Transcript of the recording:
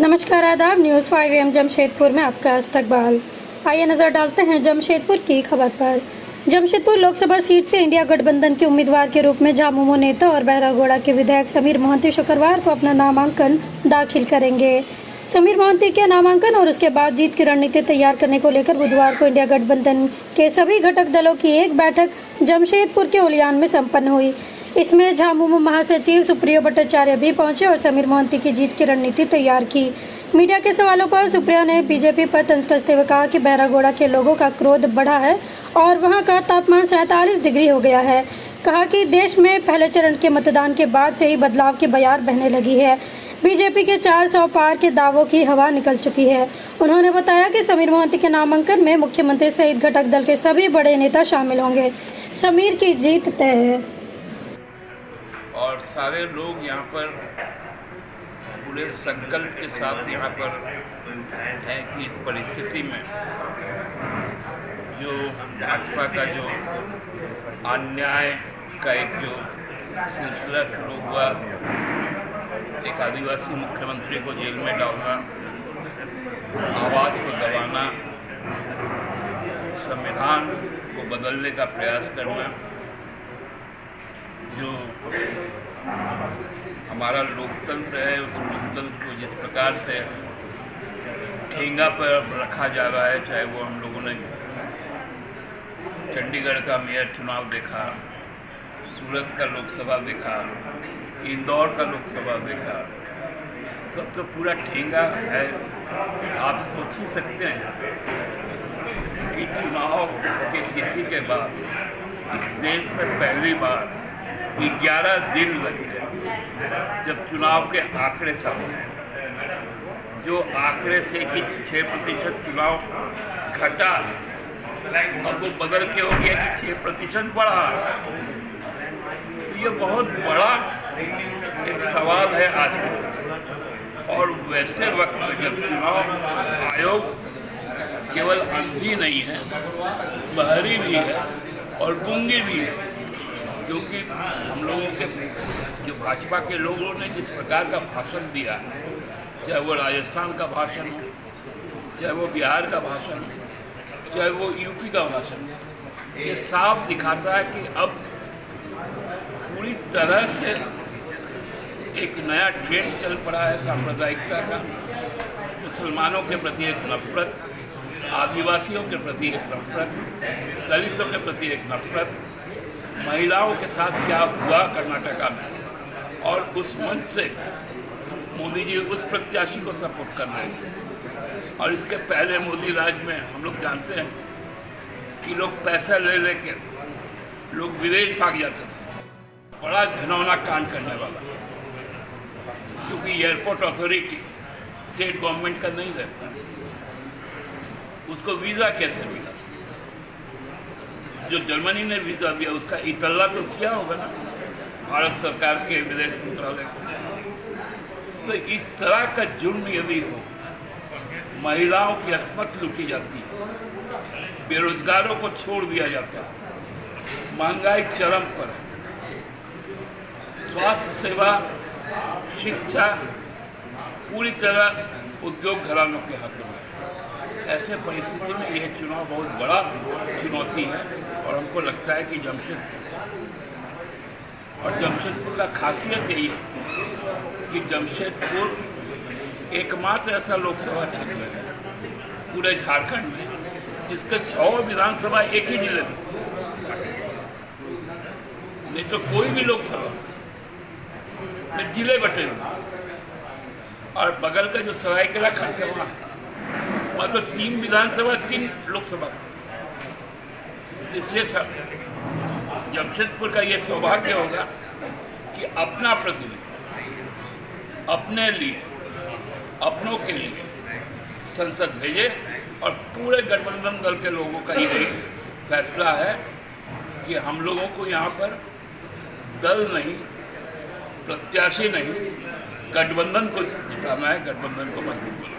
नमस्कार, आदाब। News 5 AM Jamshedpur में आपका इस्तकबाल। आइए नज़र डालते हैं जमशेदपुर की खबर पर। जमशेदपुर लोकसभा सीट से इंडिया गठबंधन के उम्मीदवार के रूप में झामुमो नेता और बहरागोड़ा के विधायक समीर मोहंती शुक्रवार को अपना नामांकन दाखिल करेंगे। समीर मोहंती के नामांकन और उसके बाद जीत की रणनीति तैयार करने को लेकर बुधवार को इंडिया गठबंधन के सभी घटक दलों की एक बैठक जमशेदपुर के उलियान में संपन्न हुई। इसमें झामुमो महासचिव सुप्रियो भट्टाचार्य भी पहुंचे और समीर मोहंती की जीत की रणनीति तैयार की। मीडिया के सवालों पर सुप्रिया ने बीजेपी पर तंज कसते हुए कहा कि बहरागोड़ा के लोगों का क्रोध बढ़ा है और वहां का तापमान 47 डिग्री हो गया है। कहा कि देश में पहले चरण के मतदान के बाद से ही बदलाव की बयार बहने लगी है। बीजेपी के 400 पार के दावों की हवा निकल चुकी है। उन्होंने बताया कि समीर मोहंती के नामांकन में मुख्यमंत्री सहित घटक दल के सभी बड़े नेता शामिल होंगे। समीर की जीत तय है और सारे लोग यहाँ पर पूरे संकल्प के साथ यहाँ पर हैं कि इस परिस्थिति में जो भाजपा का जो अन्याय का एक जो सिलसिला शुरू हुआ, एक आदिवासी मुख्यमंत्री को जेल में डालना, आवाज़ को दबाना, संविधान को बदलने का प्रयास करना, जो हमारा लोकतंत्र है उस लोकतंत्र को जिस प्रकार से ठेंगा पर रखा जा रहा है, चाहे वो हम लोगों ने चंडीगढ़ का मेयर चुनाव देखा, सूरत का लोकसभा देखा, इंदौर का लोकसभा देखा, तब तो पूरा ठेंगा है। आप सोच ही सकते हैं कि चुनाव की तिथि के बाद इस देश में पहली बार 11 दिन लगे जब चुनाव के आंकड़े सामने, जो आंकड़े थे कि 6% चुनाव घटा, अब वो बदल के हो गया कि 6% बढ़ा। तो ये बहुत बड़ा एक सवाल है आज का। और वैसे वक्त में जब चुनाव आयोग केवल अंधी नहीं है, बहरी भी है और गूंगी भी है, क्योंकि हम लोगों के जो भाजपा के लोगों ने जिस प्रकार का भाषण दिया, चाहे वो राजस्थान का भाषण हो, चाहे वो बिहार का भाषण हो, चाहे वो यूपी का भाषण हो, ये साफ दिखाता है कि अब पूरी तरह से एक नया ट्रेंड चल पड़ा है सांप्रदायिकता का। मुसलमानों के प्रति एक नफरत, आदिवासियों के प्रति एक नफरत, दलितों के प्रति एक नफरत, महिलाओं के साथ क्या हुआ कर्नाटका में, और उस मंच से मोदी जी उस प्रत्याशी को सपोर्ट कर रहे थे। और इसके पहले मोदी राज में हम लोग जानते हैं कि लोग पैसा ले लेके लोग विदेश भाग जाते थे। बड़ा घिनौना कांड करने वाला, क्योंकि एयरपोर्ट अथॉरिटी स्टेट गवर्नमेंट का नहीं रहता, उसको वीज़ा कैसे मिला? जो जर्मनी ने वीज़ा दिया उसका इतला तो किया होगा ना भारत सरकार के विदेश मंत्रालय को। तो इस तरह का जुर्म यदि हो, महिलाओं की अस्मत लूटी जाती है, बेरोजगारों को छोड़ दिया जाता है, महंगाई चरम पर है, स्वास्थ्य सेवा, शिक्षा पूरी तरह उद्योग घरानों के हाथों में। ऐसे परिस्थिति में यह चुनाव बहुत बड़ा चुनौती है और हमको लगता है कि जमशेदपुर का खासियत यही है कि जमशेदपुर एकमात्र ऐसा लोकसभा क्षेत्र है पूरे झारखंड में जिसके 6 विधानसभा एक ही जिले में, नहीं तो कोई भी लोकसभा में जिले बटे हुए। और बगल का जो सरायकेला खरसावां है वहाँ तो 3 विधानसभा 3 लोकसभा। इसलिए सब जमशेदपुर का ये सौभाग्य होगा कि अपना प्रतिनिधि अपने लिए, अपनों के लिए संसद भेजे। और पूरे गठबंधन दल के लोगों का यही फैसला है कि हम लोगों को यहाँ पर दल नहीं, प्रत्याशी नहीं, गठबंधन को जिताना है, गठबंधन को मजबूत बनाना है।